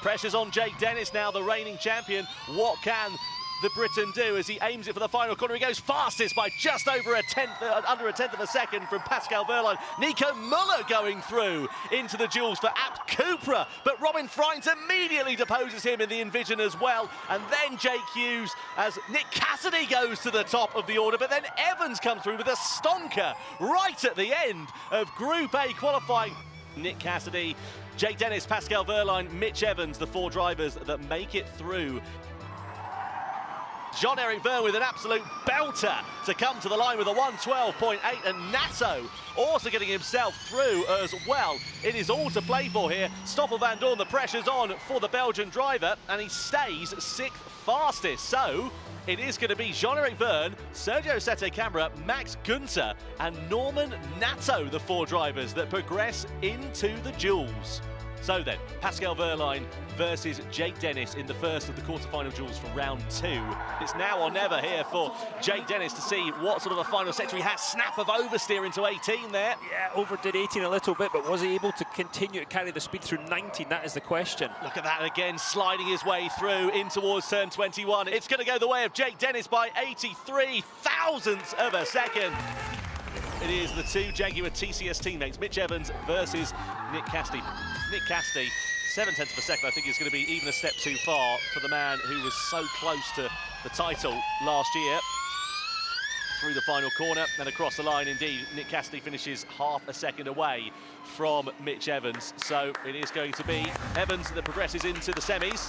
Pressure's on Jake Dennis now, the reigning champion. What can the Briton do as he aims it for the final corner? He goes fastest by just over a tenth, under a tenth of a second from Pascal Wehrlein. Nico Muller going through into the duels for Abt Cupra, but Robin Freins immediately deposes him in the Envision as well. And then Jake Hughes as Nick Cassidy goes to the top of the order, but then Evans comes through with a stonker right at the end of Group A qualifying. Nick Cassidy, Jake Dennis, Pascal Wehrlein, Mitch Evans, the four drivers that make it through. Jean-Eric Vergne with an absolute belter to come to the line with a 1:12.8, and Nato also getting himself through as well. It is all to play for here. Stoffel van Dorn, the pressure's on for the Belgian driver, and he stays sixth fastest. So it is going to be Jean-Eric Vergne, Sergio Sette Câmara, Max Günther, and Norman Nato, the four drivers that progress into the duels. So then, Pascal Wehrlein versus Jake Dennis in the first of the quarter-final duels for round 2. It's now or never here for Jake Dennis to see what sort of a final sector he has. Snap of oversteer into 18 there. Yeah, overdid 18 a little bit, but was he able to continue to carry the speed through 19? That is the question. Look at that again, sliding his way through in towards turn 21. It's going to go the way of Jake Dennis by 83 thousandths of a second. It is the two Jaguar TCS teammates, Mitch Evans versus Nick Cassidy. Nick Cassidy, 7/10 of a second, I think is going to be even a step too far for the man who was so close to the title last year. Through the final corner and across the line, indeed, Nick Cassidy finishes half a second away from Mitch Evans. So it is going to be Evans that progresses into the semis.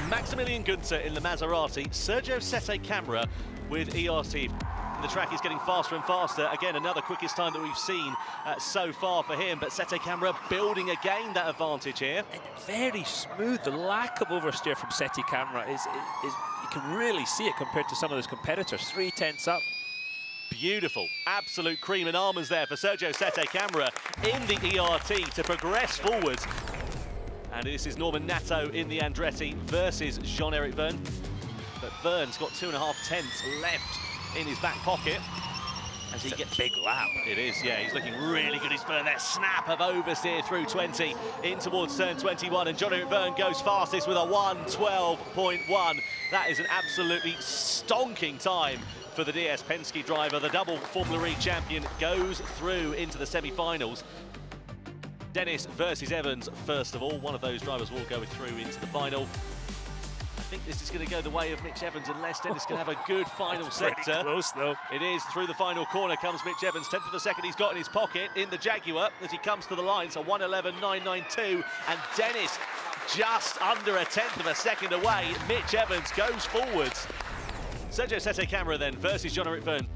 Maximilian Günther in the Maserati, Sergio Sette Câmara with ERT. The track is getting faster and faster. Again, another quickest time that we've seen so far for him, but Sette Câmara building again that advantage here. And very smooth. The lack of oversteer from Sette Câmara is you can really see it compared to some of those competitors. 3/10 up. Beautiful, absolute cream and almonds there for Sergio Sette Câmara in the ERT to progress forwards. And this is Norman Nato in the Andretti versus Jean-Eric Vergne. But Vergne's got 2.5 tenths left in his back pocket as he gets a big lap. It is, yeah, he's looking really good. He's putting that snap of oversteer through 20 in towards turn 21, and Jean-Eric Vergne goes fastest with a 1:12.1. That is an absolutely stonking time for the DS Penske driver. The double Formula E champion goes through into the semi-finals. Dennis versus Evans, first of all. One of those drivers will go through into the final. I think this is going to go the way of Mitch Evans unless Dennis can have a good final sector. Pretty close, though. It is. Through the final corner comes Mitch Evans. 10th of a second he's got in his pocket in the Jaguar as he comes to the line. So 1:11.992, and Dennis just under a tenth of a second away. Mitch Evans goes forwards. Sergio Sette Câmara then versus Jean-Eric Vergne.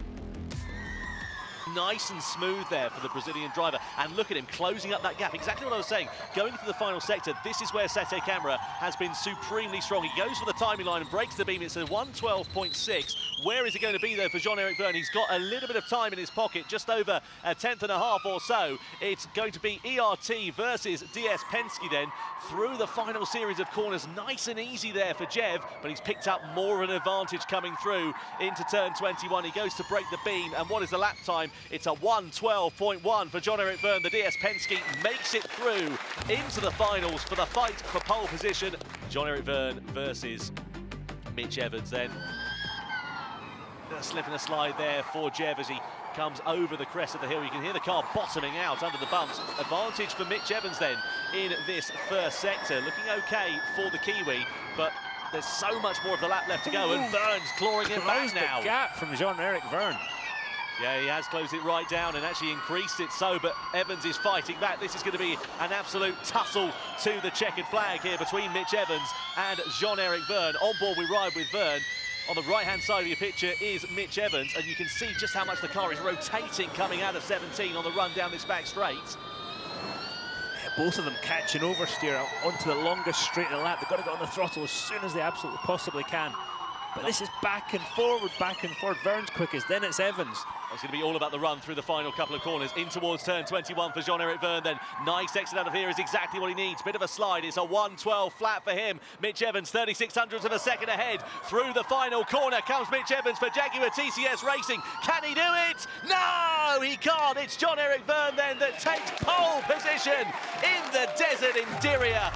Nice and smooth there for the Brazilian driver, and look at him closing up that gap. Exactly what I was saying, going into the final sector, this is where Sette Câmara has been supremely strong. He goes for the timing line and breaks the beam. It's a 1:12.6. Where is it going to be though for Jean-Eric Vergne? He's got a little bit of time in his pocket, just over a tenth and a half or so. It's going to be ERT versus DS Penske then through the final series of corners. Nice and easy there for Jev, but he's picked up more of an advantage coming through into turn 21. He goes to break the beam, and what is the lap time? It's a 1:12.1 for Jean-Eric Vergne. The DS Penske makes it through into the finals for the fight for pole position. Jean-Eric Vergne versus Mitch Evans then. A slip and a slide there for Jev as he comes over the crest of the hill. You can hear the car bottoming out under the bumps. Advantage for Mitch Evans then in this first sector. Looking okay for the Kiwi, but there's so much more of the lap left to go, and Vergne's clawing it back now. The gap from Jean-Eric Vergne. Yeah, he has closed it right down and actually increased it so, but Evans is fighting back. This is going to be an absolute tussle to the checkered flag here between Mitch Evans and Jean-Eric Vergne. On board we ride with Vergne. On the right-hand side of your picture is Mitch Evans, and you can see just how much the car is rotating coming out of 17 on the run down this back straight. Yeah, both of them catching oversteer onto the longest straight in the lap. They've got to get on the throttle as soon as they absolutely possibly can. But this is back and forward. Vergne's quickest, then it's Evans. It's going to be all about the run through the final couple of corners in towards turn 21 for Jean-Eric Vergne. Then nice exit out of here is exactly what he needs. Bit of a slide. It's a 1:12 flat for him. Mitch Evans, 3600ths of a second ahead. Through the final corner comes Mitch Evans for Jaguar TCS Racing. Can he do it? No, he can't. It's Jean-Eric Vergne then that takes pole position in the desert in Diriyah.